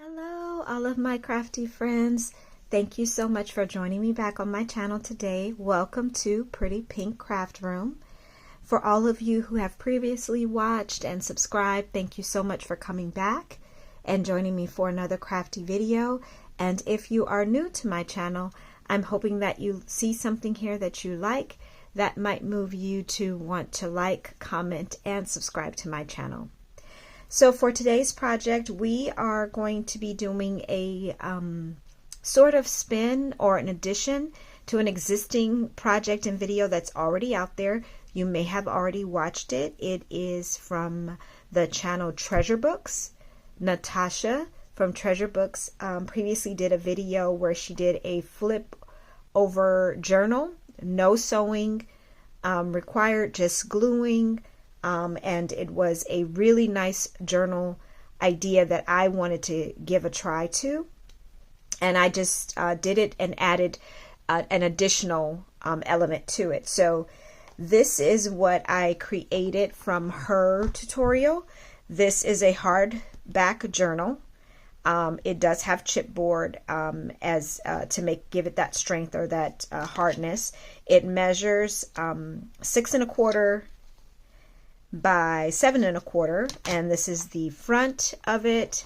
Hello, all of my crafty friends. Thank you so much for joining me back on my channel today. Welcome to Pretty Pink Craft Room. For all of you who have previously watched and subscribed, thank you so much for coming back and joining me for another crafty video. And if you are new to my channel, I'm hoping that you see something here that you like that might move you to want to like, comment, and subscribe to my channel. So for today's project, we are going to be doing a sort of spin or an addition to an existing project and video that's already out there. You may have already watched it. It is from the channel Treasure Books. Natasha from Treasure Books previously did a video where she did a flip over journal, no sewing required, just gluing. And it was a really nice journal idea that I wanted to give a try to. And I just did it and added an additional element to it. So this is what I created from her tutorial. This is a hardback journal. It does have chipboard as to give it that strength or that hardness. It measures 6 1/4 by 7 1/4, and this is the front of it.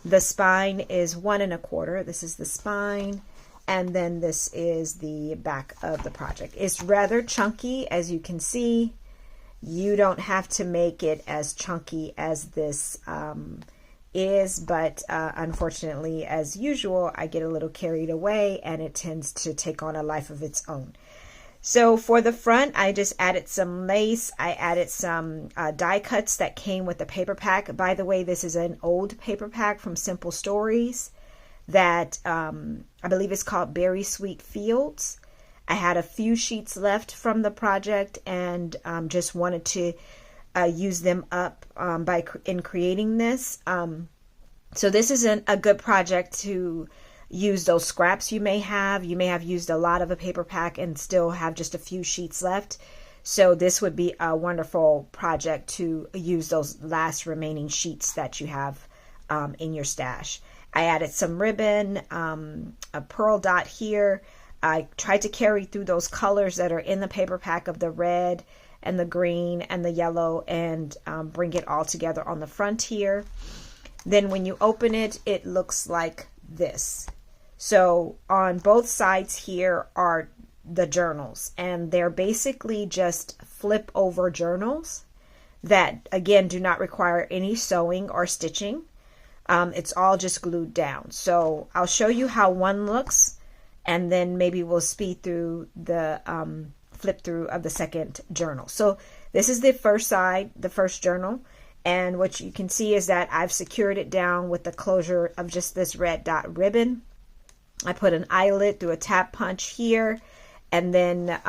The spine is 1 1/4. This is the spine, and then this is the back of the project. It's rather chunky, as you can see. You don't have to make it as chunky as this is, but unfortunately, as usual, I get a little carried away and it tends to take on a life of its own. So for the front, I just added some lace. I added some die cuts that came with the paper pack. By the way, this is an old paper pack from Simple Stories that I believe is called Berry Sweet Fields. I had a few sheets left from the project and just wanted to use them up in creating this. So this is a good project to use those scraps you may have. You may have used a lot of a paper pack and still have just a few sheets left. So this would be a wonderful project to use those last remaining sheets that you have in your stash. I added some ribbon, a pearl dot here. I tried to carry through those colors that are in the paper pack of the red and the green and the yellow and bring it all together on the front here. Then when you open it, it looks like this. So on both sides here are the journals, and they're basically just flip over journals that again do not require any sewing or stitching. It's all just glued down. So I'll show you how one looks, and then maybe we'll speed through the flip through of the second journal. So this is the first side, the first journal. And what you can see is that I've secured it down with the closure of just this red dot ribbon. I put an eyelet through a tap punch here, and then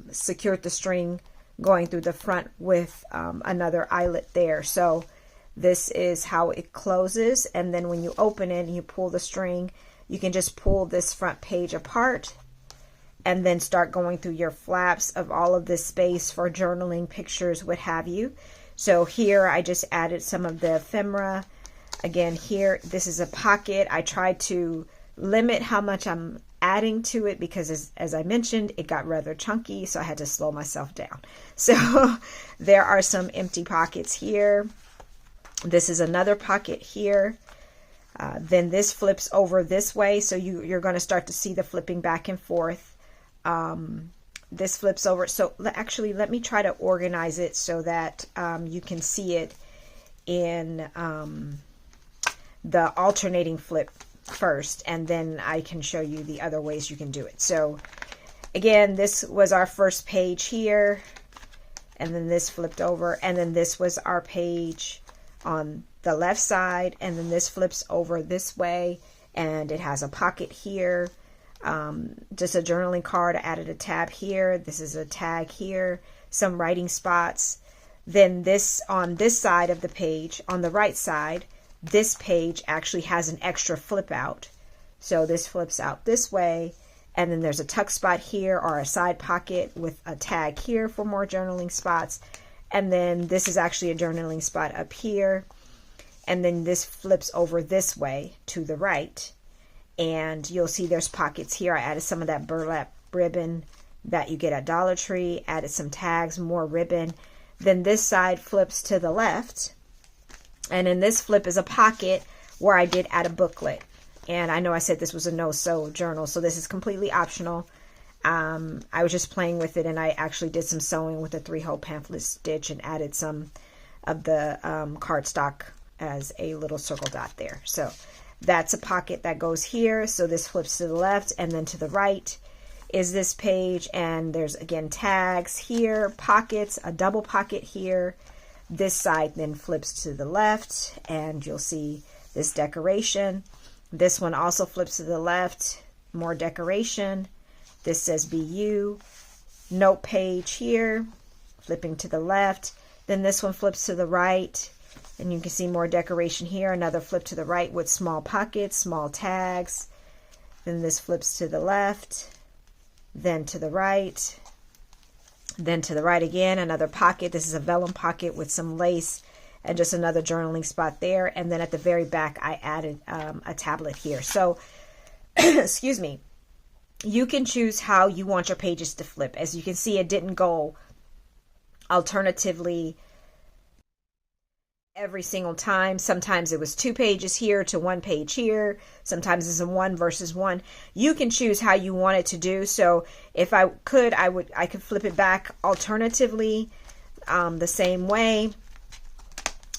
secured the string going through the front with another eyelet there. So this is how it closes, and then when you open it and you pull the string, you can just pull this front page apart and then start going through your flaps of all of this space for journaling, pictures, what have you. So here I just added some of the ephemera. Again, here, this is a pocket. I tried to limit how much I'm adding to it because as I mentioned, it got rather chunky, so I had to slow myself down. So there are some empty pockets here. This is another pocket here. Then this flips over this way, so you're going to start to see the flipping back and forth. This flips over. So actually, let me try to organize it so that you can see it in the alternating flip first, and then I can show you the other ways you can do it. So again, this was our first page here, and then this flipped over, and then this was our page on the left side, and then this flips over this way, and it has a pocket here, just a journaling card. I added a tab here. This is a tag here, some writing spots. Then this on this side of the page, on the right side, this page actually has an extra flip out. So this flips out this way, and then there's a tuck spot here or a side pocket with a tag here for more journaling spots. And then this is actually a journaling spot up here. and then this flips over this way to the right. And you'll see there's pockets here. I added some of that burlap ribbon that you get at Dollar Tree, added some tags, more ribbon. Then this side flips to the left, and in this flip is a pocket where I did add a booklet. And I know I said this was a no-sew journal, so this is completely optional. I was just playing with it, and I actually did some sewing with a 3-hole pamphlet stitch and added some of the cardstock as a little circle dot there. So that's a pocket that goes here. So this flips to the left, and then to the right is this page, and there's again tags here, pockets, a double pocket here. This side then flips to the left, and you'll see this decoration. This one also flips to the left, more decoration. This says BU, note page here, flipping to the left. Then this one flips to the right, and you can see more decoration here. Another flip to the right with small pockets, small tags. Then this flips to the left, then to the right, then to the right again, another pocket. This is a vellum pocket with some lace and just another journaling spot there. And then at the very back, I added a tablet here. So, excuse me, you can choose how you want your pages to flip. As you can see, it didn't go alternatively every single time. Sometimes it was 2 pages here to 1 page here. Sometimes it's a 1 versus 1. You can choose how you want it to do. So if I could, I could flip it back alternatively the same way,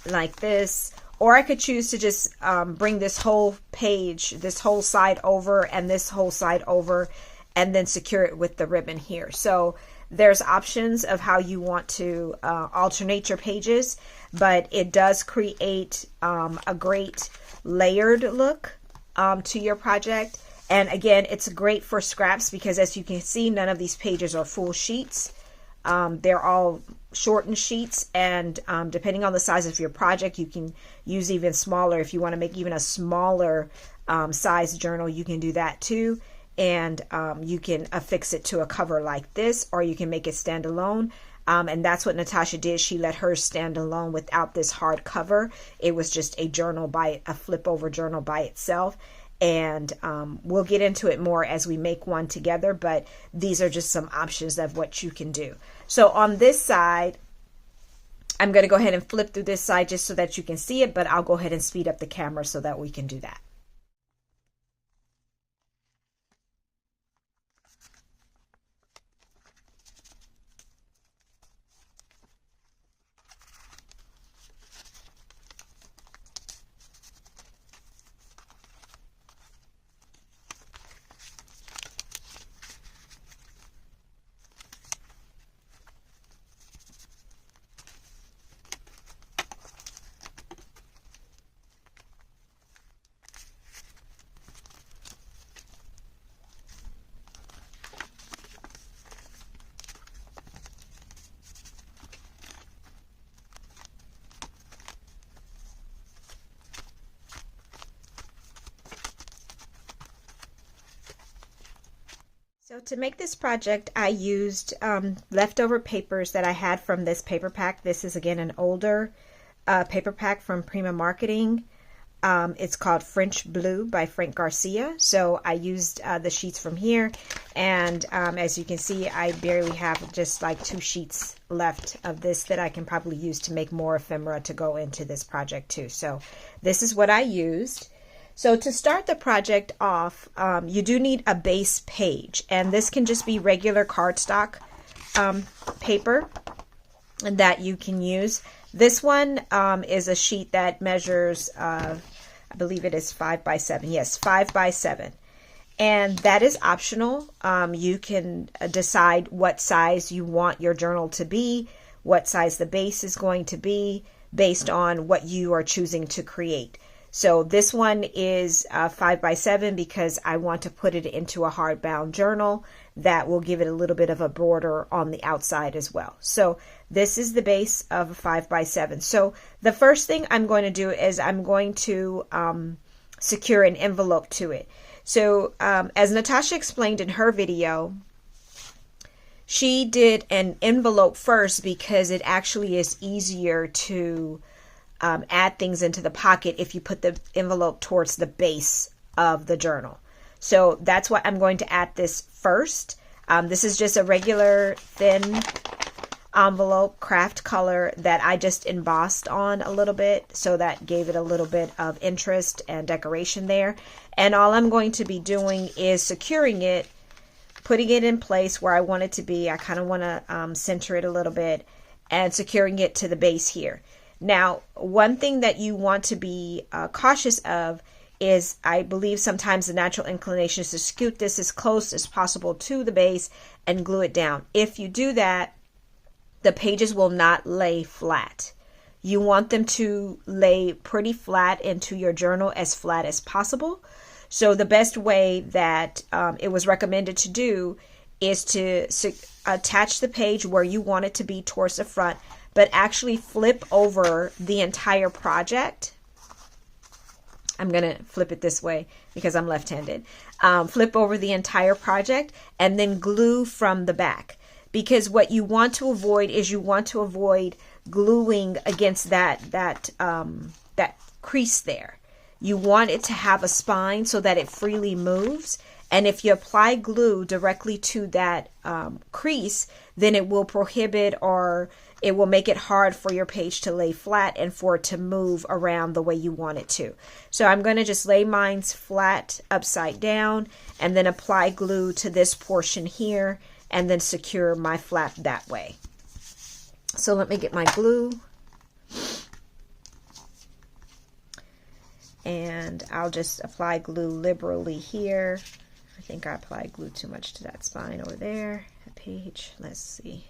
like this, or I could choose to just bring this whole page, this whole side over and this whole side over, and then secure it with the ribbon here. So there's options of how you want to alternate your pages, but it does create a great layered look to your project. And again, it's great for scraps because, as you can see, none of these pages are full sheets. They're all shortened sheets, and depending on the size of your project, you can use even smaller. If you want to make even a smaller size journal, you can do that too. And you can affix it to a cover like this, or you can make it stand alone. And that's what Natasha did. She let hers stand alone without this hard cover. It was just a journal a flip over journal by itself. And we'll get into it more as we make one together, but these are just some options of what you can do. So on this side, I'm going to go ahead and flip through this side just so that you can see it, but I'll go ahead and speed up the camera so that we can do that. So to make this project, I used leftover papers that I had from this paper pack. This is, again, an older paper pack from Prima Marketing. It's called French Blue by Frank Garcia. So I used the sheets from here. And as you can see, I barely have just like 2 sheets left of this that I can probably use to make more ephemera to go into this project too. So this is what I used. So to start the project off, you do need a base page, and this can just be regular cardstock paper that you can use. This one is a sheet that measures, I believe it is 5 by 7. Yes, 5 by 7. And that is optional. You can decide what size you want your journal to be, what size the base is going to be based on what you are choosing to create. So this one is 5 by 7 because I want to put it into a hardbound journal that will give it a little bit of a border on the outside as well. So this is the base of a 5 by 7. So the first thing I'm going to do is I'm going to secure an envelope to it. So as Natasha explained in her video, she did an envelope first because it actually is easier to add things into the pocket if you put the envelope towards the base of the journal. So that's why I'm going to add this first. This is just a regular thin envelope craft color that I just embossed on a little bit, so that gave it a little bit of interest and decoration there. And all I'm going to be doing is securing it, putting it in place where I want it to be. I kind of want to center it a little bit, and securing it to the base here. Now, one thing that you want to be cautious of is, I believe sometimes the natural inclination is to scoot this as close as possible to the base and glue it down. If you do that, the pages will not lay flat. You want them to lay pretty flat into your journal, as flat as possible. So the best way that it was recommended to do is to attach the page where you want it to be towards the front, but actually flip over the entire project. I'm going to flip it this way because I'm left-handed. Flip over the entire project and then glue from the back. Because what you want to avoid is you want to avoid gluing against that crease there. You want it to have a spine so that it freely moves. And if you apply glue directly to that crease, then it will prohibit, or it will make it hard for your page to lay flat and for it to move around the way you want it to. So I'm going to just lay mine flat upside down and then apply glue to this portion here, and then secure my flap that way. So let me get my glue. And I'll just apply glue liberally here. I think I applied glue too much to that spine over there, that page. Let's see.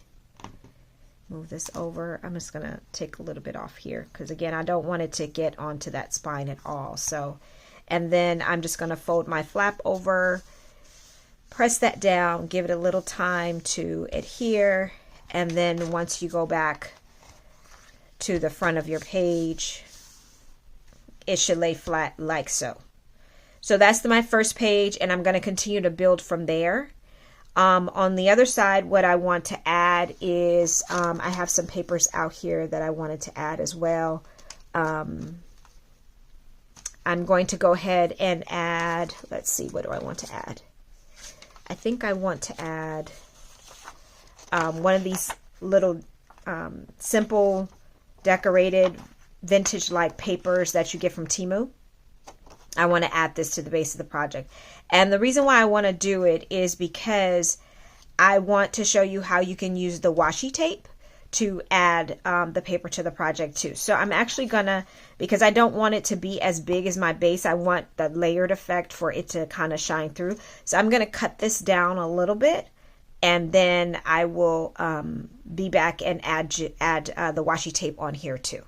Move this over. I'm just going to take a little bit off here because, again, I don't want it to get onto that spine at all. So, and then I'm just going to fold my flap over, press that down, give it a little time to adhere, and then once you go back to the front of your page, it should lay flat like so. So that's my first page, and I'm going to continue to build from there. On the other side, what I want to add is, I have some papers out here that I wanted to add as well. I'm going to go ahead and add, let's see, what do I want to add? I think I want to add one of these little simple decorated vintage-like papers that you get from Temu. I want to add this to the base of the project. And the reason why I want to do it is because I want to show you how you can use the washi tape to add the paper to the project too. So I'm actually gonna, because I don't want it to be as big as my base, I want the layered effect for it to kind of shine through. So I'm gonna cut this down a little bit, and then I will be back and add the washi tape on here too.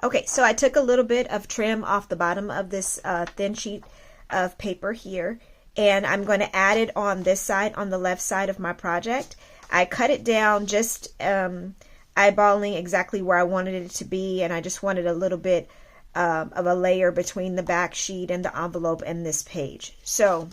Okay, so I took a little bit of trim off the bottom of this thin sheet of paper here, and I'm going to add it on this side, on the left side of my project. I cut it down just eyeballing exactly where I wanted it to be, and I just wanted a little bit of a layer between the back sheet and the envelope and this page. So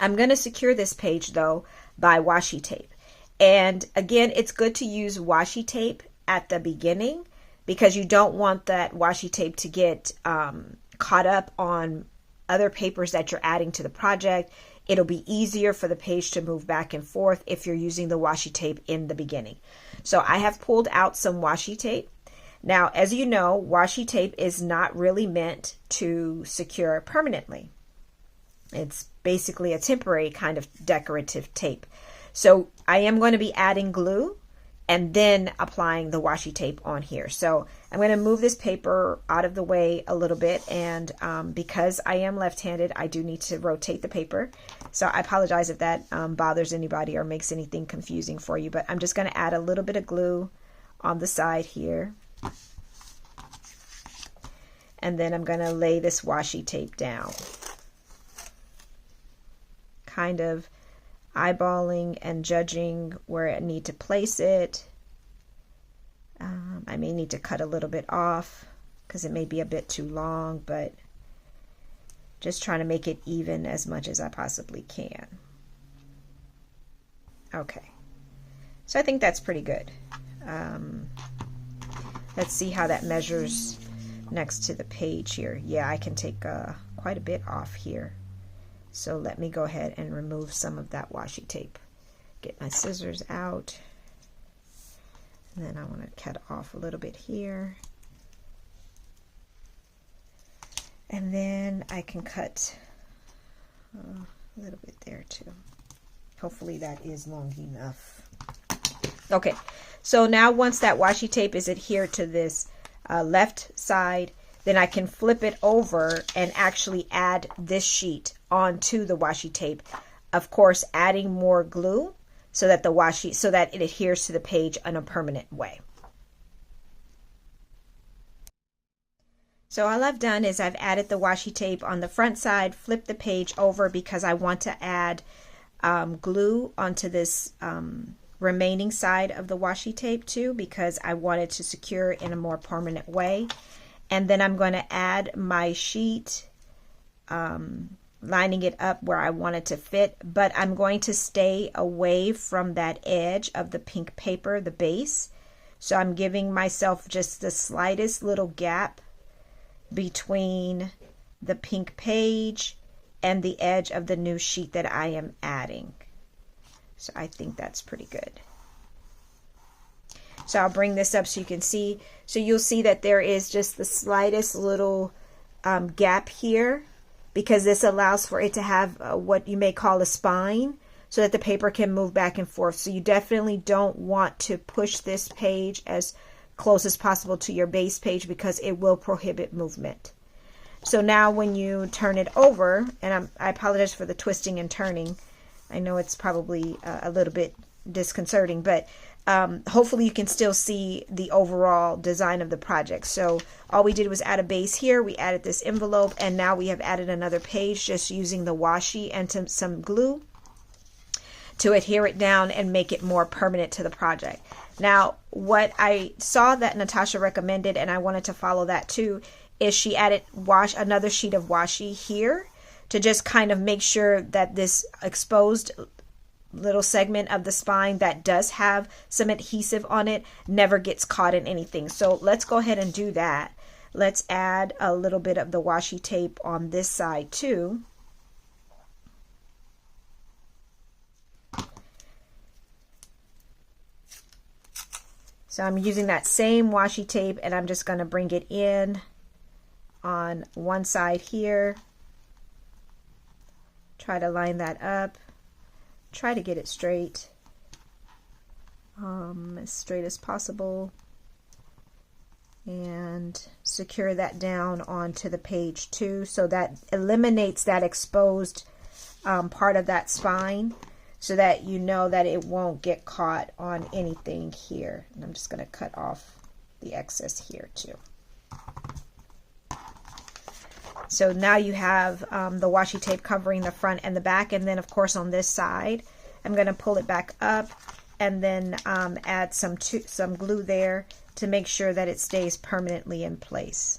I'm going to secure this page though by washi tape. And again, it's good to use washi tape at the beginning because you don't want that washi tape to get caught up on other papers that you're adding to the project. It'll be easier for the page to move back and forth if you're using the washi tape in the beginning. So I have pulled out some washi tape. Now, as you know, washi tape is not really meant to secure permanently. It's basically a temporary kind of decorative tape. So I am going to be adding glue and then applying the washi tape on here. So I'm going to move this paper out of the way a little bit, and because I am left-handed, I do need to rotate the paper. So I apologize if that bothers anybody or makes anything confusing for you, but I'm just going to add a little bit of glue on the side here. And then I'm going to lay this washi tape down, kind of eyeballing and judging where I need to place it. I may need to cut a little bit off because it may be a bit too long, but just trying to make it even as much as I possibly can. Okay, so I think that's pretty good. Let Let's see how that measures next to the page here. Yeah, I can take quite a bit off here. So let me go ahead and remove some of that washi tape. Get my scissors out. And then I want to cut off a little bit here. And then I can cut a little bit there too. Hopefully that is long enough. Okay, so now once that washi tape is adhered to this left side, then I can flip it over and actually add this sheet onto the washi tape. Of course, adding more glue so that it adheres to the page in a permanent way. So all I've done is I've added the washi tape on the front side, flipped the page over because I want to add glue onto this remaining side of the washi tape too, because I wanted to secure it in a more permanent way. And then I'm going to add my sheet, lining it up where I want it to fit, but I'm going to stay away from that edge of the pink paper, the base. So I'm giving myself just the slightest little gap between the pink page and the edge of the new sheet that I am adding. So I think that's pretty good. So I'll bring this up so you can see. So you'll see that there is just the slightest little gap here, because this allows for it to have what you may call a spine, so that the paper can move back and forth. So you definitely don't want to push this page as close as possible to your base page, because it will prohibit movement. So now when you turn it over, and I apologize for the twisting and turning. I know it's probably a little bit disconcerting, but hopefully you can still see the overall design of the project. So all we did was add a base here. We added this envelope, and now we have added another page just using the washi and some glue to adhere it down and make it more permanent to the project. Now, what I saw that Natasha recommended, and I wanted to follow that too, is she added another sheet of washi here to just kind of make sure that this exposed little segment of the spine that does have some adhesive on it never gets caught in anything. So let's go ahead and do that. Let's add a little bit of the washi tape on this side too. So I'm using that same washi tape, and I'm just going to bring it in on one side here. Try to line that up. Try to get it straight, as straight as possible, and secure that down onto the page too, so that eliminates that exposed part of that spine, so that you know that it won't get caught on anything here. And I'm just going to cut off the excess here too. So now you have the washi tape covering the front and the back, and then of course on this side I'm going to pull it back up and then add some glue there to make sure that it stays permanently in place.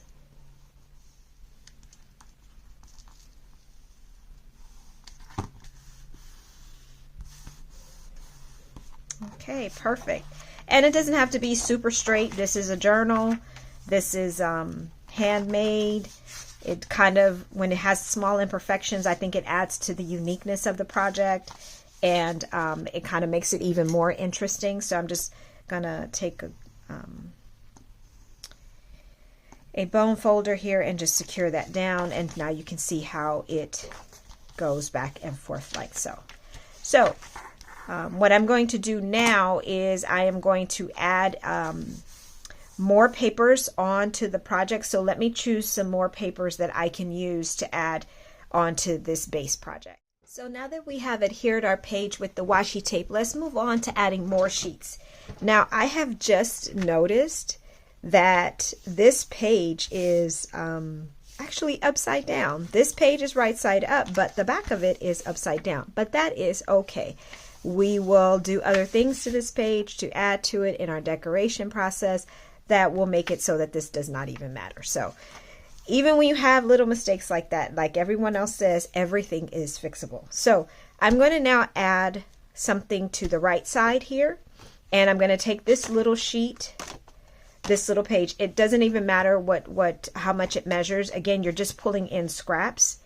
Okay, perfect. And it doesn't have to be super straight. This is a journal. This is handmade. It kind of, when it has small imperfections, I think it adds to the uniqueness of the project, and it kind of makes it even more interesting. So I'm just gonna take a bone folder here and just secure that down, and now you can see how it goes back and forth like so. So what I'm going to do now is I am going to add more papers onto the project. So let me choose some more papers that I can use to add onto this base project. So now that we have adhered our page with the washi tape, let's move on to adding more sheets. Now I have just noticed that this page is actually upside down. This page is right side up, but the back of it is upside down. But that is okay. We will do other things to this page to add to it in our decoration process that will make it so that this does not even matter. So even when you have little mistakes like that, like everyone else says, everything is fixable. So I'm going to now add something to the right side here, and I'm going to take this little sheet this little page. It doesn't even matter how much it measures. Again, you're just pulling in scraps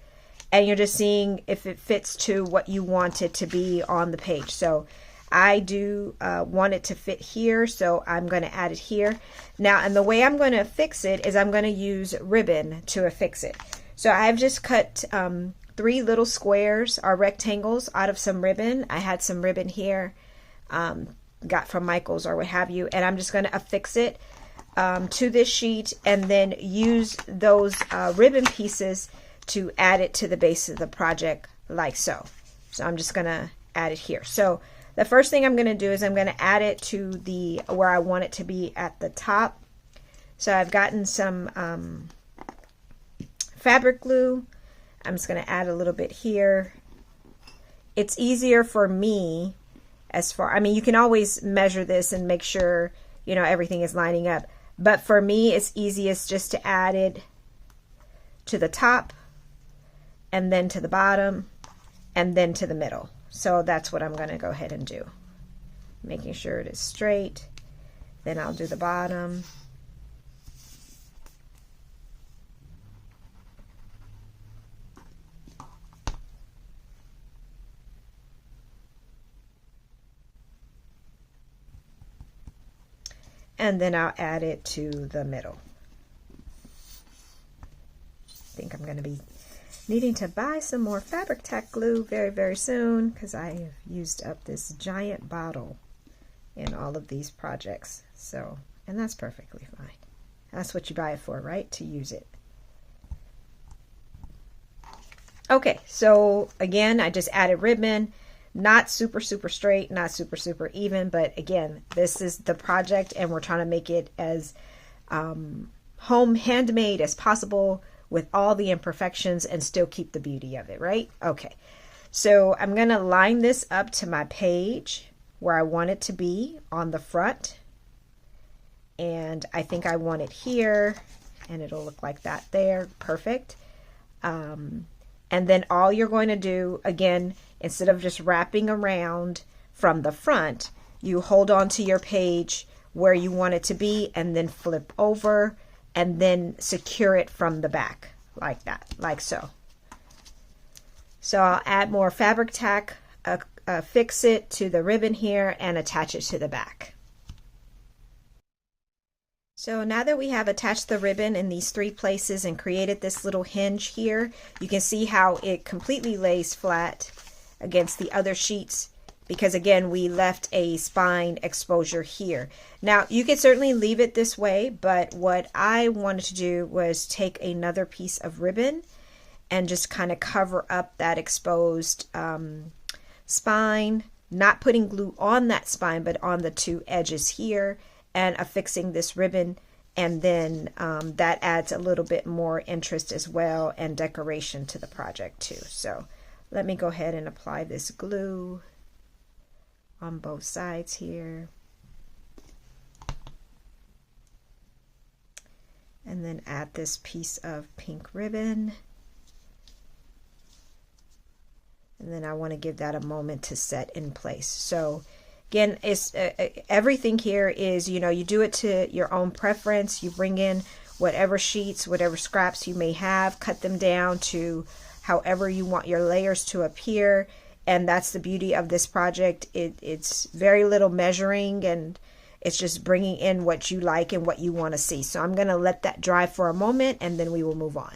and you're just seeing if it fits to what you want it to be on the page. So I do want it to fit here, so I'm going to add it here. Now, and the way I'm going to affix it is I'm going to use ribbon to affix it. So I've just cut 3 little squares or rectangles out of some ribbon. I had some ribbon here, got from Michael's or what have you, and I'm just going to affix it to this sheet and then use those ribbon pieces to add it to the base of the project like so. So I'm just going to add it here. So the first thing I'm going to do is I'm going to add it to the where I want it to be at the top. So I've gotten some fabric glue. I'm just going to add a little bit here. It's easier for me as far, I mean, you can always measure this and make sure, you know, everything is lining up. But for me, it's easiest just to add it to the top and then to the bottom and then to the middle. So that's what I'm going to go ahead and do. Making sure it is straight. Then I'll do the bottom. And then I'll add it to the middle. I think I'm going to be needing to buy some more fabric tack glue very, very soon because I have used up this giant bottle in all of these projects. So, and that's perfectly fine. That's what you buy it for, right? To use it. Okay, so again, I just added ribbon. Not super, super straight, not super, super even, but again, this is the project and we're trying to make it as home handmade as possible with all the imperfections and still keep the beauty of it, right? Okay, so I'm going to line this up to my page where I want it to be on the front. And I think I want it here and it'll look like that there. Perfect. And then all you're going to do, again, instead of just wrapping around from the front, you hold on to your page where you want it to be and then flip over and then secure it from the back like that, like so. So I'll add more fabric tack, affix it to the ribbon here and attach it to the back. So now that we have attached the ribbon in these 3 places and created this little hinge here, you can see how it completely lays flat against the other sheets because again we left a spine exposure here. Now you could certainly leave it this way, but what I wanted to do was take another piece of ribbon and just kind of cover up that exposed spine, not putting glue on that spine but on the 2 edges here and affixing this ribbon, and then that adds a little bit more interest as well and decoration to the project too. So let me go ahead and apply this glue on both sides here. And then add this piece of pink ribbon. And then I want to give that a moment to set in place. So again, it's everything here is, you know, you do it to your own preference. You bring in whatever sheets, whatever scraps you may have, cut them down to however you want your layers to appear. And that's the beauty of this project. It's very little measuring and it's just bringing in what you like and what you want to see. So I'm going to let that dry for a moment and then we will move on.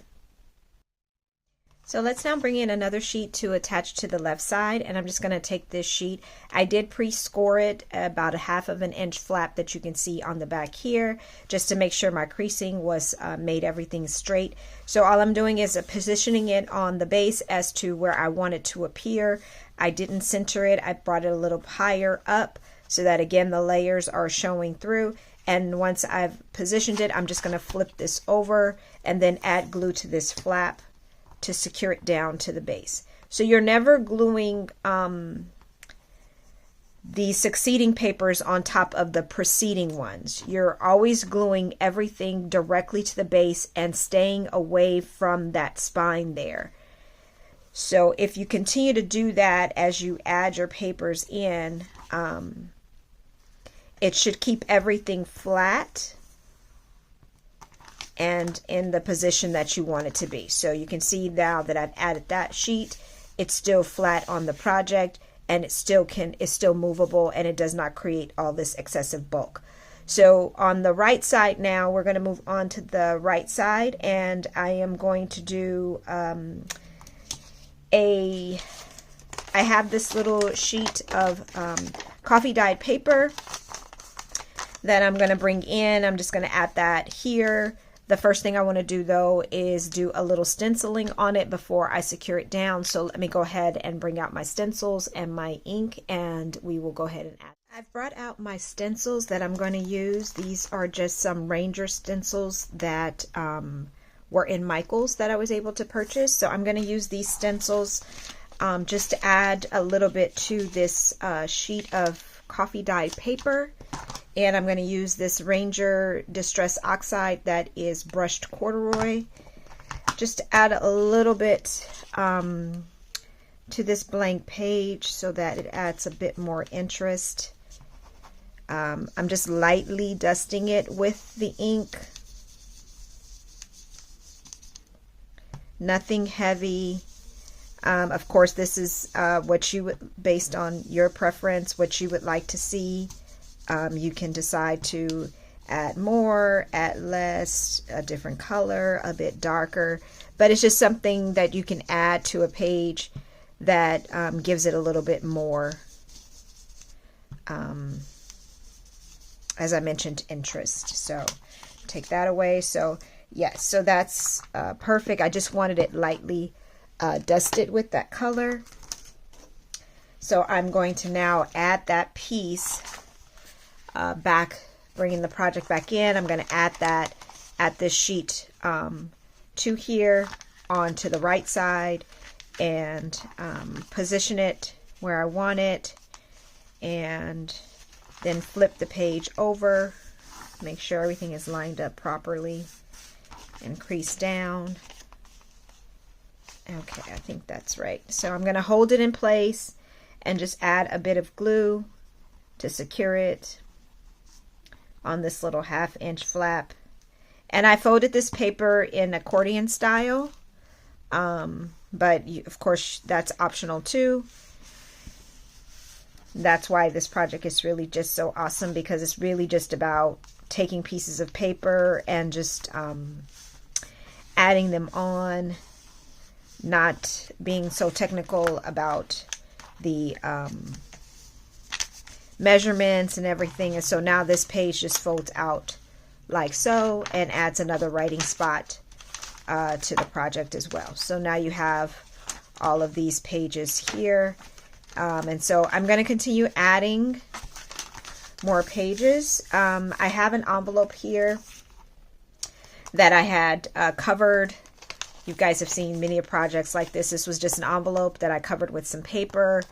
So let's now bring in another sheet to attach to the left side, and I'm just going to take this sheet. I did pre-score it about 1/2 inch flap that you can see on the back here, just to make sure my creasing was made everything straight. So all I'm doing is positioning it on the base as to where I want it to appear. I didn't center it. I brought it a little higher up so that again the layers are showing through. And once I've positioned it, I'm just going to flip this over and then add glue to this flap to secure it down to the base. So you're never gluing the succeeding papers on top of the preceding ones. You're always gluing everything directly to the base and staying away from that spine there. So if you continue to do that as you add your papers in, it should keep everything flat and in the position that you want it to be. So you can see now that I've added that sheet, it's still flat on the project, and it's still movable, and it does not create all this excessive bulk. So on the right side now, we're going to move on to the right side, and I am going to do I have this little sheet of coffee dyed paper that I'm going to bring in. I'm just going to add that here. The first thing I want to do though is do a little stenciling on it before I secure it down. So let me go ahead and bring out my stencils and my ink, and we will go ahead and add. I've brought out my stencils that I'm going to use. These are just some Ranger stencils that were in Michael's that I was able to purchase. So I'm going to use these stencils just to add a little bit to this sheet of coffee dyed paper. And I'm going to use this Ranger Distress Oxide that is brushed corduroy, just to add a little bit to this blank page so that it adds a bit more interest. I'm just lightly dusting it with the ink. Nothing heavy. Of course, this is what you would, based on your preference, what you would like to see. You can decide to add more, add less, a different color, a bit darker, but it's just something that you can add to a page that gives it a little bit more, as I mentioned, interest. So take that away. So yes, so that's perfect. I just wanted it lightly dusted with that color. So I'm going to now add that piece back, bringing the project back in. I'm going to add that at this sheet to here onto the right side, and position it where I want it, and then flip the page over, make sure everything is lined up properly, and crease down. Okay, I think that's right. So I'm going to hold it in place and just add a bit of glue to secure it on this little 1/2 inch flap. And I folded this paper in accordion style, but of course that's optional too. That's why this project is really just so awesome, because it's really just about taking pieces of paper and just adding them on, not being so technical about the measurements and everything. And so now this page just folds out like so and adds another writing spot to the project as well. So now you have all of these pages here, and so I'm going to continue adding more pages. I have an envelope here that I had covered. You guys have seen many projects like this. This was just an envelope that I covered with some paper.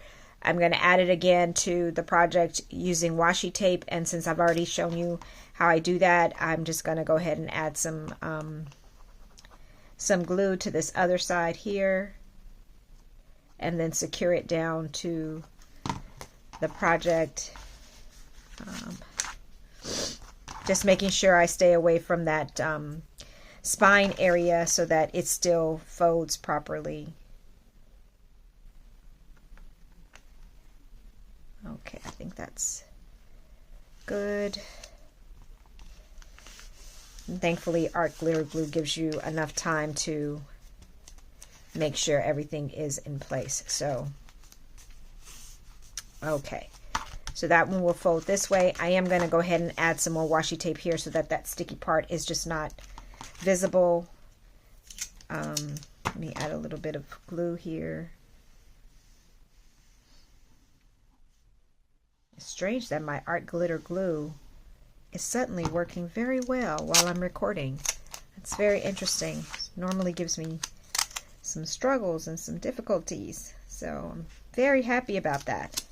I'm going to add it again to the project using washi tape, and since I've already shown you how I do that, I'm just going to go ahead and add some glue to this other side here, and then secure it down to the project. Just making sure I stay away from that spine area so that it still folds properly. Okay, I think that's good. And thankfully, art glitter glue gives you enough time to make sure everything is in place. So, okay. So that one will fold this way. I am going to go ahead and add some more washi tape here so that that sticky part is just not visible. Let me add a little bit of glue here. It's strange that my art glitter glue is suddenly working very well while I'm recording. It's very interesting. It normally gives me some struggles and some difficulties. So I'm very happy about that.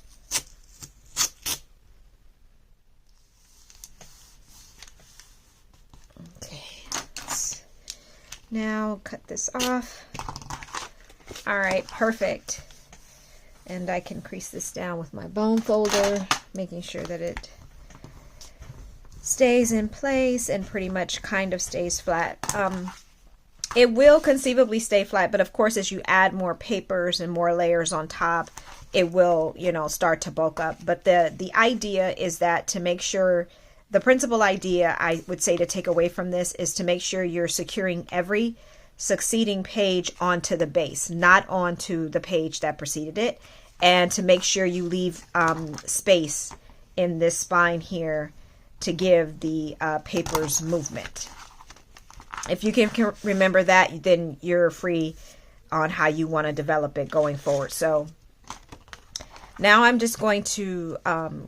Okay, let's now cut this off. All right, perfect. And I can crease this down with my bone folder, making sure that it stays in place and pretty much kind of stays flat. It will conceivably stay flat, but of course, as you add more papers and more layers on top, it will, you know, start to bulk up. But the idea is that to make sure, the principal idea I would say to take away from this is to make sure you're securing every succeeding page onto the base, not onto the page that preceded it, and to make sure you leave space in this spine here to give the papers movement. If you can remember that, then you're free on how you want to develop it going forward. So now I'm just going to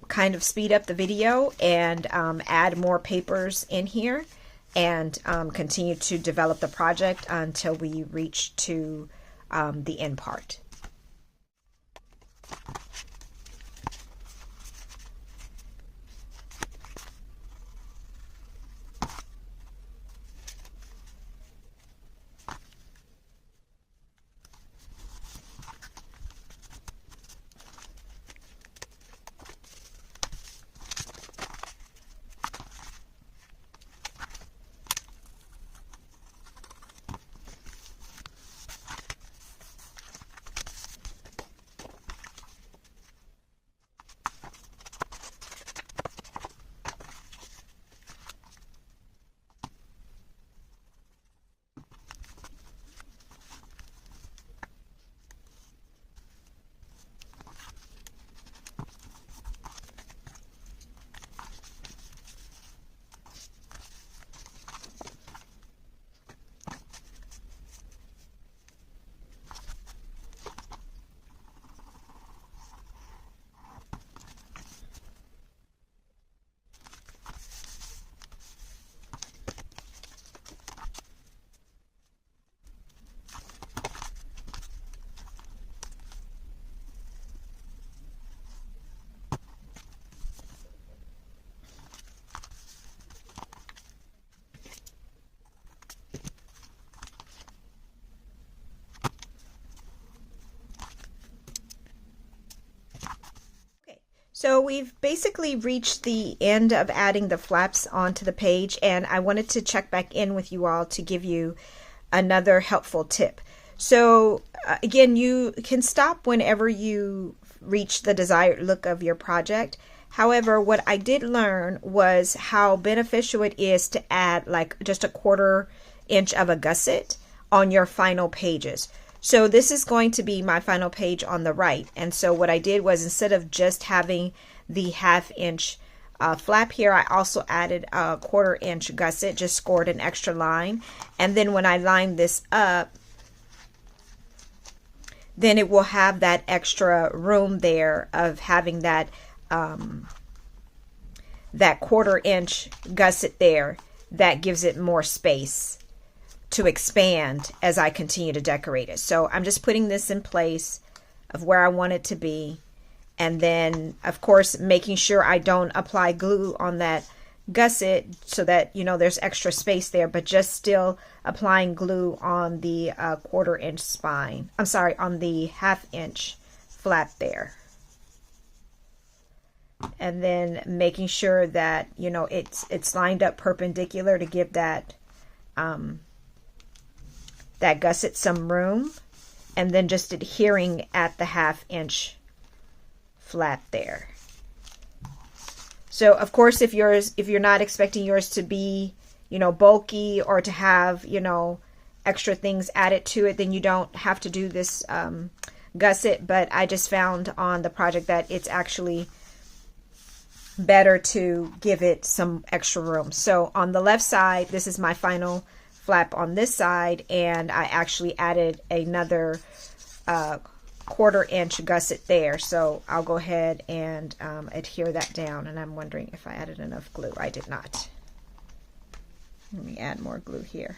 kind of speed up the video and add more papers in here and continue to develop the project until we reach to the end part. So we've basically reached the end of adding the flaps onto the page, and I wanted to check back in with you all to give you another helpful tip. So again, you can stop whenever you reach the desired look of your project. However, what I did learn was how beneficial it is to add like just a 1/4 inch of a gusset on your final pages. So this is going to be my final page on the right. And so what I did was, instead of just having the 1/2 inch flap here, I also added a 1/4 inch gusset, just scored an extra line. And then when I line this up, then it will have that extra room there of having that that 1/4 inch gusset there that gives it more space to expand as I continue to decorate it. So I'm just putting this in place of where I want it to be, and then of course making sure I don't apply glue on that gusset so that, you know, there's extra space there, but just still applying glue on the 1/4 inch spine. I'm sorry, on the 1/2 inch flap there. And then making sure that, you know, it's lined up perpendicular to give that that gusset some room, and then just adhering at the 1/2 inch flap there. So of course, if you're not expecting yours to be, you know, bulky or to have, you know, extra things added to it, then you don't have to do this gusset. But I just found on the project that it's actually better to give it some extra room. So on the left side, this is my final flap on this side, and I actually added another 1/4 inch gusset there. So I'll go ahead and adhere that down, and I'm wondering if I added enough glue. I did not. Let me add more glue here.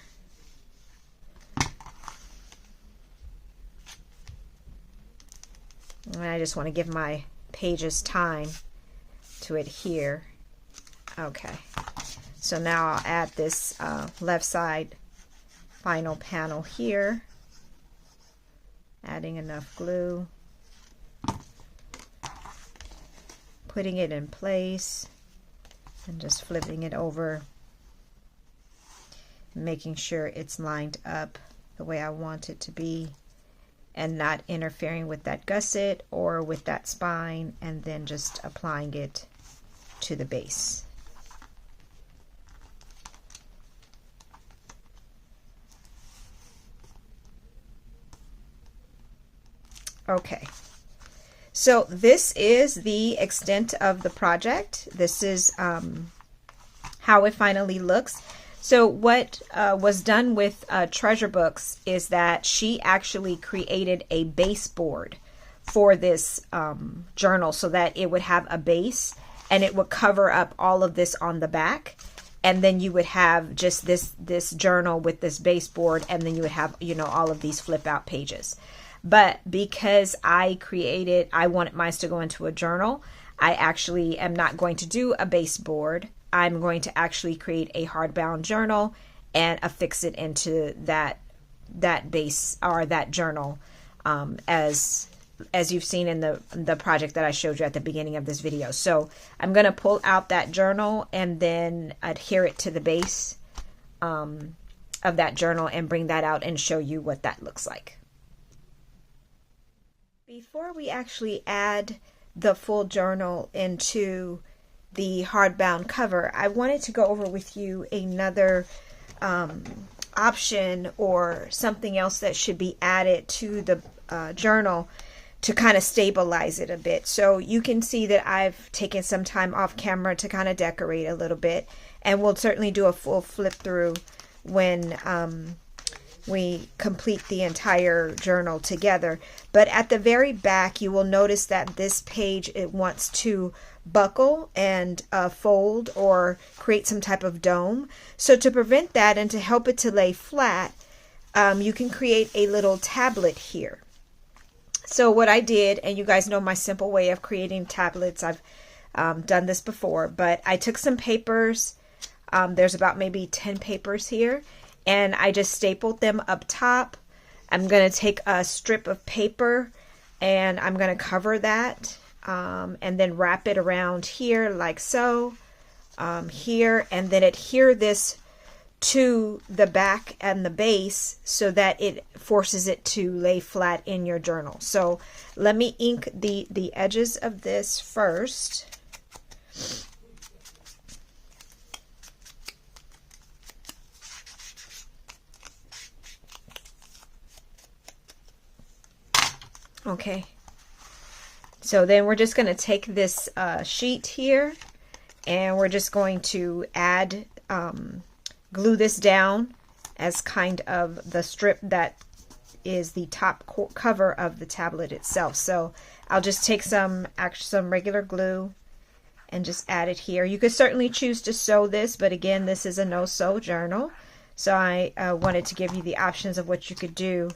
And I just want to give my pages time to adhere. Okay, so now I'll add this left side final panel here, adding enough glue, putting it in place, And just flipping it over, making sure it's lined up the way I want it to be and not interfering with that gusset or with that spine, and then just applying it to the base. Okay, so this is the extent of the project. This is how it finally looks. So what was done with Treasure Books is that she actually created a baseboard for this journal so that it would have a base and it would cover up all of this on the back. And then you would have just this journal with this baseboard, and then you would have, you know, all of these flip out pages. But because I wanted mine to go into a journal, I actually am not going to do a baseboard. I'm going to actually create a hardbound journal and affix it into that base or that journal, as you've seen in the project that I showed you at the beginning of this video. So I'm going to pull out that journal and then adhere it to the base of that journal and bring that out and show you what that looks like. Before we actually add the full journal into the hardbound cover, I wanted to go over with you another option or something else that should be added to the journal to kind of stabilize it a bit. So you can see that I've taken some time off camera to kind of decorate a little bit, and we'll certainly do a full flip through when we complete the entire journal together. But at the very back, you will notice that this page, it wants to buckle and fold or create some type of dome. So to prevent that and to help it to lay flat, you can create a little tablet here. So what I did, and you guys know my simple way of creating tablets, I've done this before, but I took some papers, there's about maybe 10 papers here, and I just stapled them up top. I'm going to take a strip of paper and I'm going to cover that and then wrap it around here like so, here, and then adhere this to the back and the base so that it forces it to lay flat in your journal. So let me ink the edges of this first. Okay, so then we're just going to take this sheet here and we're just going to add glue this down as kind of the strip that is the top cover of the tablet itself. So I'll just take some regular glue and just add it here. You could certainly choose to sew this, but again, this is a no-sew journal, so I wanted to give you the options of what you could do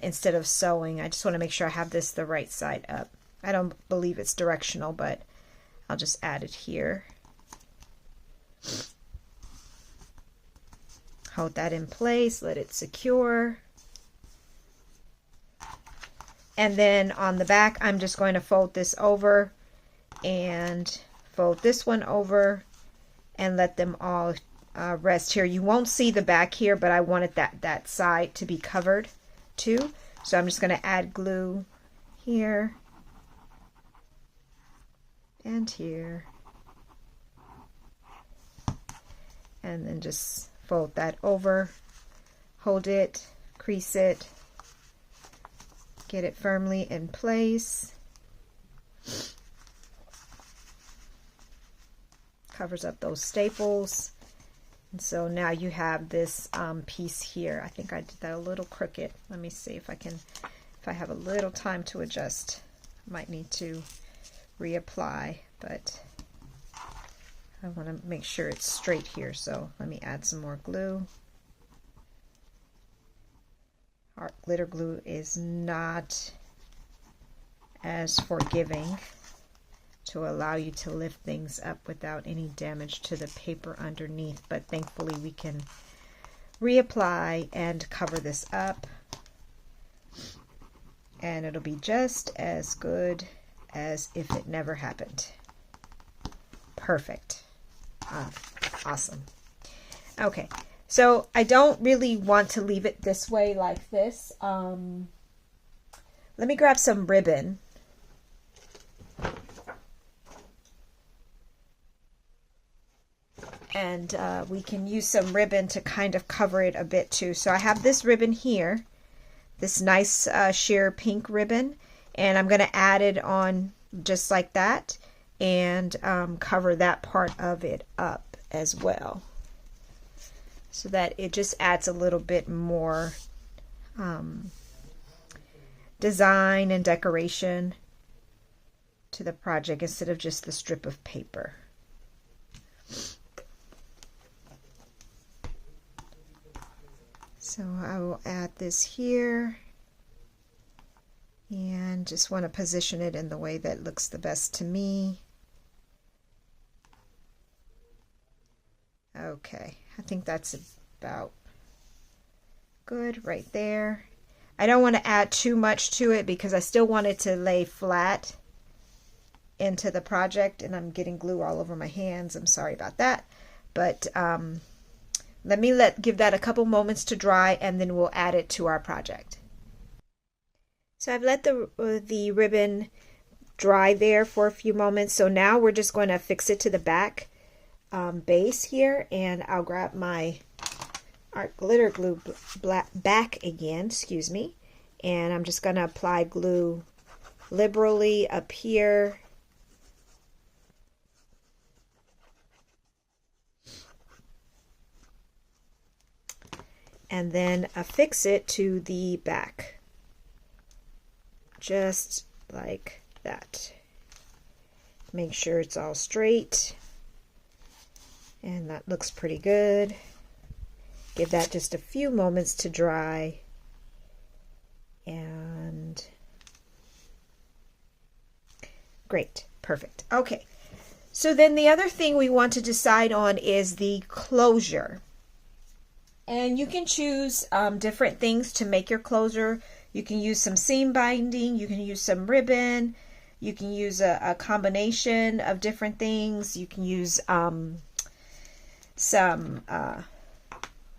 instead of sewing. I just want to make sure I have this the right side up. I don't believe it's directional, but I'll just add it here. Hold that in place, let it secure. And then on the back, I'm just going to fold this over and fold this one over and let them all rest here. You won't see the back here, but I wanted that side to be covered too. So I'm just going to add glue here and here. And then just fold that over, hold it, crease it, get it firmly in place. Covers up those staples. And so now you have this piece here. I think I did that a little crooked. Let me see if I have a little time to adjust. I might need to reapply, but I want to make sure it's straight here. So let me add some more glue. Our glitter glue is not as forgiving to allow you to lift things up without any damage to the paper underneath, but thankfully we can reapply and cover this up, and it'll be just as good as if it never happened. Perfect. Awesome. Okay, so I don't really want to leave it this way like this. Let me grab some ribbon. And we can use some ribbon to kind of cover it a bit too. So I have this ribbon here, this nice sheer pink ribbon, and I'm going to add it on just like that and cover that part of it up as well, so that it just adds a little bit more design and decoration to the project instead of just the strip of paper. So I will add this here and just want to position it in the way that looks the best to me. Okay, I think that's about good right there. I don't want to add too much to it because I still want it to lay flat into the project, and I'm getting glue all over my hands. I'm sorry about that, but let me give that a couple moments to dry, and then we'll add it to our project. So I've let the ribbon dry there for a few moments. So now we're just going to fix it to the back base here, and I'll grab my art glitter glue back again, excuse me, and I'm just going to apply glue liberally up here. And then affix it to the back, just like that. Make sure it's all straight, and that looks pretty good. Give that just a few moments to dry, and great, perfect. Okay, so then the other thing we want to decide on is the closure. And you can choose different things to make your closure. You can use some seam binding, you can use some ribbon, you can use a combination of different things. You can use some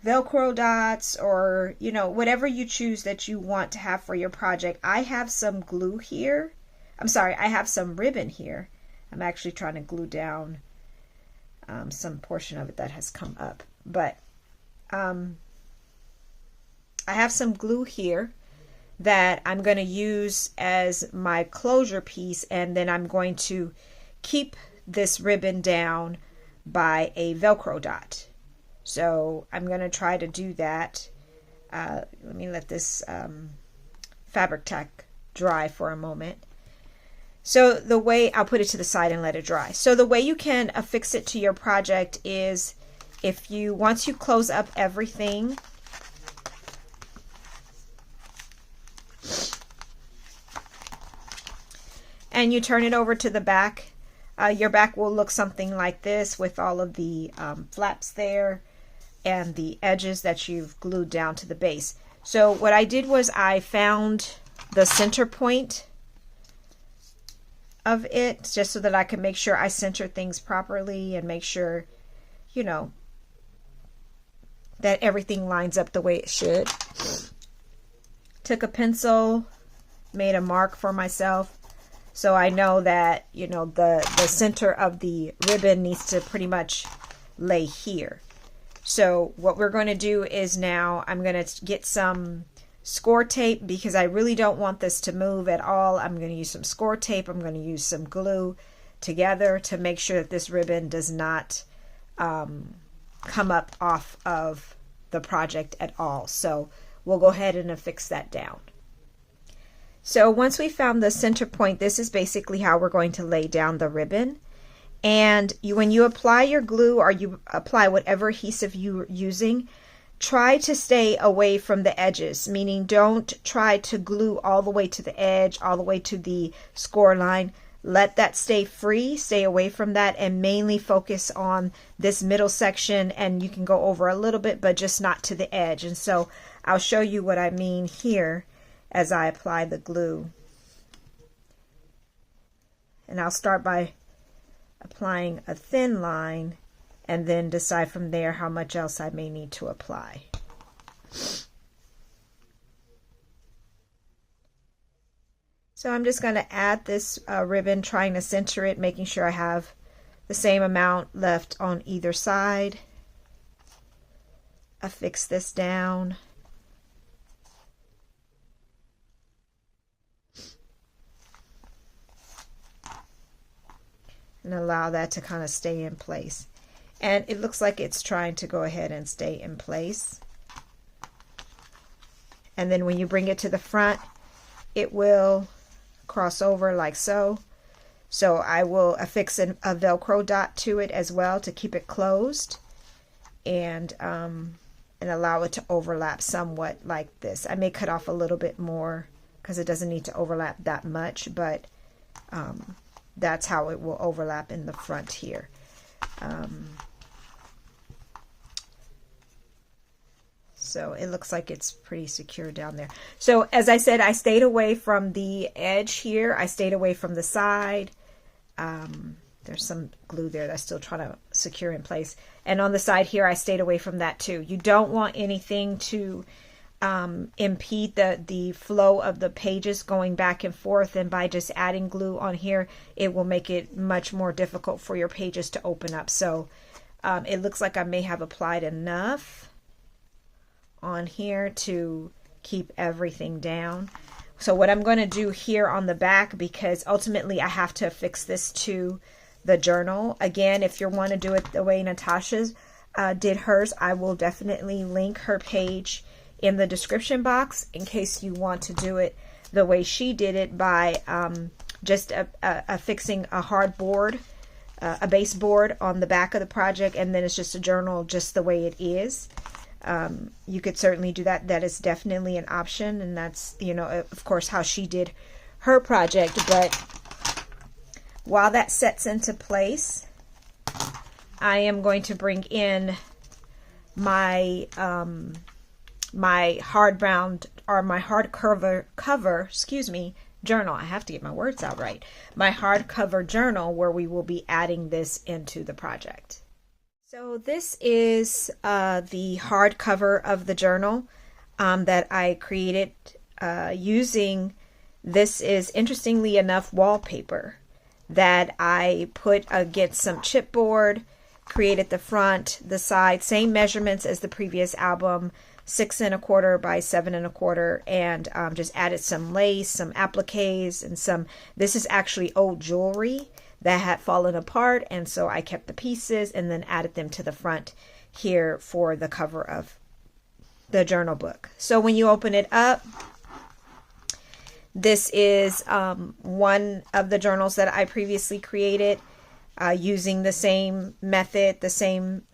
Velcro dots, or whatever you choose that you want to have for your project. I have some glue here. I'm sorry, I have some ribbon here. I'm actually trying to glue down some portion of it that has come up, but I have some glue here that I'm going to use as my closure piece, and then I'm going to keep this ribbon down by a Velcro dot. So I'm going to try to do that. Let me let this fabric tack dry for a moment. So the way, I'll put it to the side and let it dry. So the way you can affix it to your project is, once you close up everything, and you turn it over to the back, your back will look something like this, with all of the flaps there and the edges that you've glued down to the base. So what I did was I found the center point of it, just so that I can make sure I center things properly and make sure, that everything lines up the way it should. Took a pencil, made a mark for myself, so I know that, the center of the ribbon needs to pretty much lay here. So what we're going to do is, now I'm going to get some score tape, because I really don't want this to move at all. I'm going to use some score tape. I'm going to use some glue together to make sure that this ribbon does not come up off of the project at all. So we'll go ahead and affix that down. So once we found the center point, this is basically how we're going to lay down the ribbon. And when you apply your glue, or you apply whatever adhesive you're using, try to stay away from the edges, meaning don't try to glue all the way to the edge, all the way to the score line. Let that stay free, stay away from that, and mainly focus on this middle section. And you can go over a little bit, but just not to the edge. And so I'll show you what I mean here as I apply the glue. And I'll start by applying a thin line and then decide from there how much else I may need to apply. So I'm just going to add this ribbon, trying to center it, making sure I have the same amount left on either side. Affix this down. And allow that to kind of stay in place. And it looks like it's trying to go ahead and stay in place. And then when you bring it to the front, it will cross over like so. So I will affix a Velcro dot to it as well to keep it closed, and allow it to overlap somewhat like this. I may cut off a little bit more because it doesn't need to overlap that much, but that's how it will overlap in the front here. So it looks like it's pretty secure down there. So as I said, I stayed away from the edge here. I stayed away from the side. There's some glue there that's still trying to secure in place. And on the side here, I stayed away from that too. You don't want anything to impede the flow of the pages going back and forth. And by just adding glue on here, it will make it much more difficult for your pages to open up. So it looks like I may have applied enough on here to keep everything down. So what I'm going to do here on the back, because ultimately I have to affix this to the journal. Again, if you want to do it the way Natasha did hers, I will definitely link her page in the description box in case you want to do it the way she did it by just affixing a hard board, a baseboard on the back of the project, and then it's just a journal just the way it is. You could certainly do that. That is definitely an option, and that's, you know, of course, how she did her project. But while that sets into place, I am going to bring in my my hardbound, or my hardcover, excuse me, journal. I have to get my words out right. My hardcover journal, where we will be adding this into the project. So this is the hardcover of the journal that I created using, this is, interestingly enough, wallpaper that I put against some chipboard, created the front, the side, same measurements as the previous album, 6 1/4 by 7 1/4, and just added some lace, some appliques, and some, this is actually old jewelry that had fallen apart, and so I kept the pieces and then added them to the front here for the cover of the journal book. So when you open it up, this is one of the journals that I previously created using the same method, the same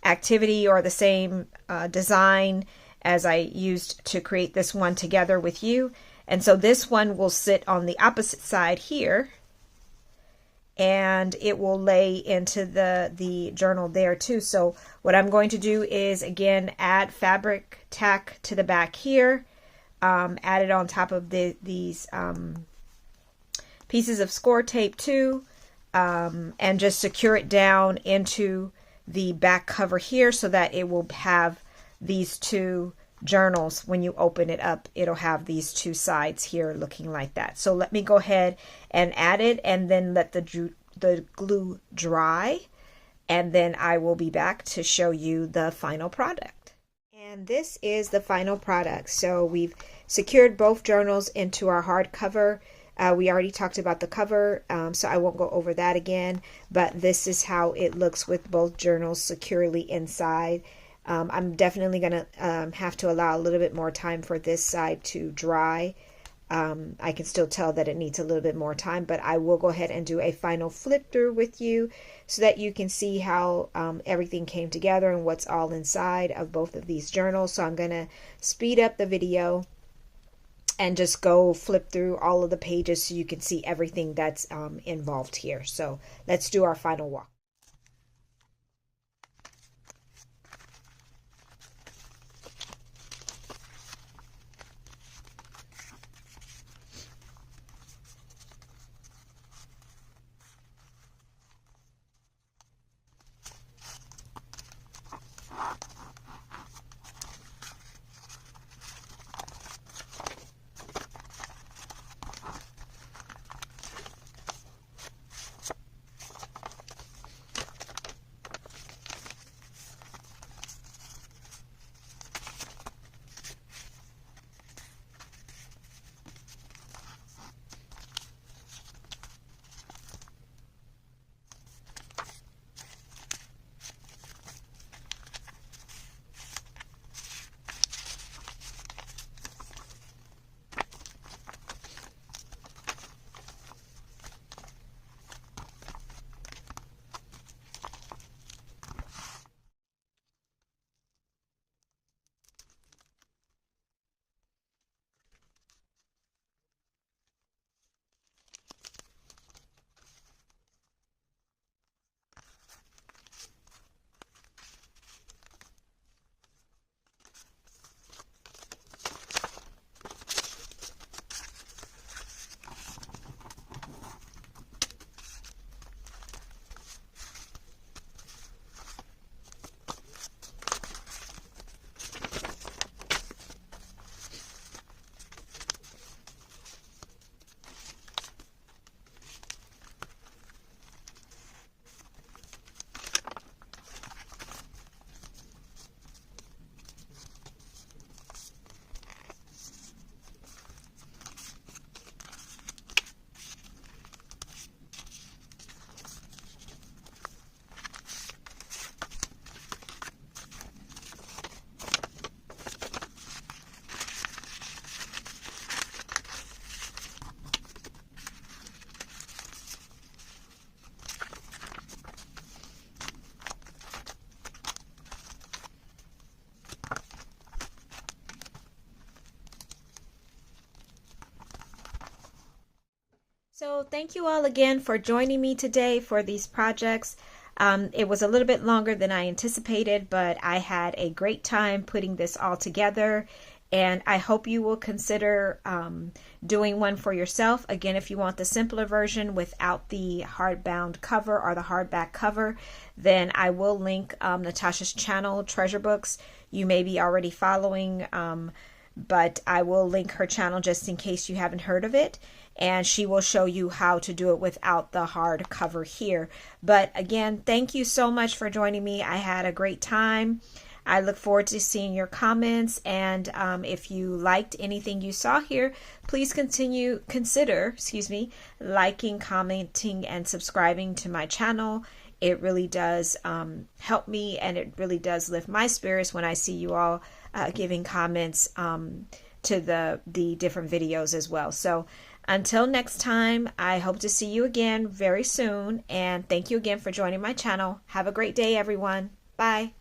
activity, or the same design as I used to create this one together with you. And so this one will sit on the opposite side here, and it will lay into the journal there too. So what I'm going to do is, again, add fabric tack to the back here, add it on top of these pieces of score tape too, and just secure it down into the back cover here so that it will have these two journals. When you open it up, it'll have these two sides here looking like that. So let me go ahead and add it, and then let the glue dry, and then I will be back to show you the final product. And this is the final product. So we've secured both journals into our hardcover. We already talked about the cover, so I won't go over that again, but this is how it looks with both journals securely inside. I'm definitely going to have to allow a little bit more time for this side to dry. I can still tell that it needs a little bit more time, but I will go ahead and do a final flip through with you so that you can see how everything came together and what's all inside of both of these journals. So I'm going to speed up the video and just go flip through all of the pages so you can see everything that's involved here. So let's do our final walk. So thank you all again for joining me today for these projects. It was a little bit longer than I anticipated, but I had a great time putting this all together. And I hope you will consider doing one for yourself. Again, if you want the simpler version without the hardbound cover or the hardback cover, then I will link Natasha's channel, Treasure Books. You may be already following, but I will link her channel just in case you haven't heard of it. And she will show you how to do it without the hard cover here. But again, thank you so much for joining me. I had a great time. I look forward to seeing your comments, and if you liked anything you saw here, please consider liking, commenting, and subscribing to my channel. It really does help me, and it really does lift my spirits when I see you all giving comments to the different videos as well. So until next time, I hope to see you again very soon, and thank you again for joining my channel. Have a great day, everyone. Bye.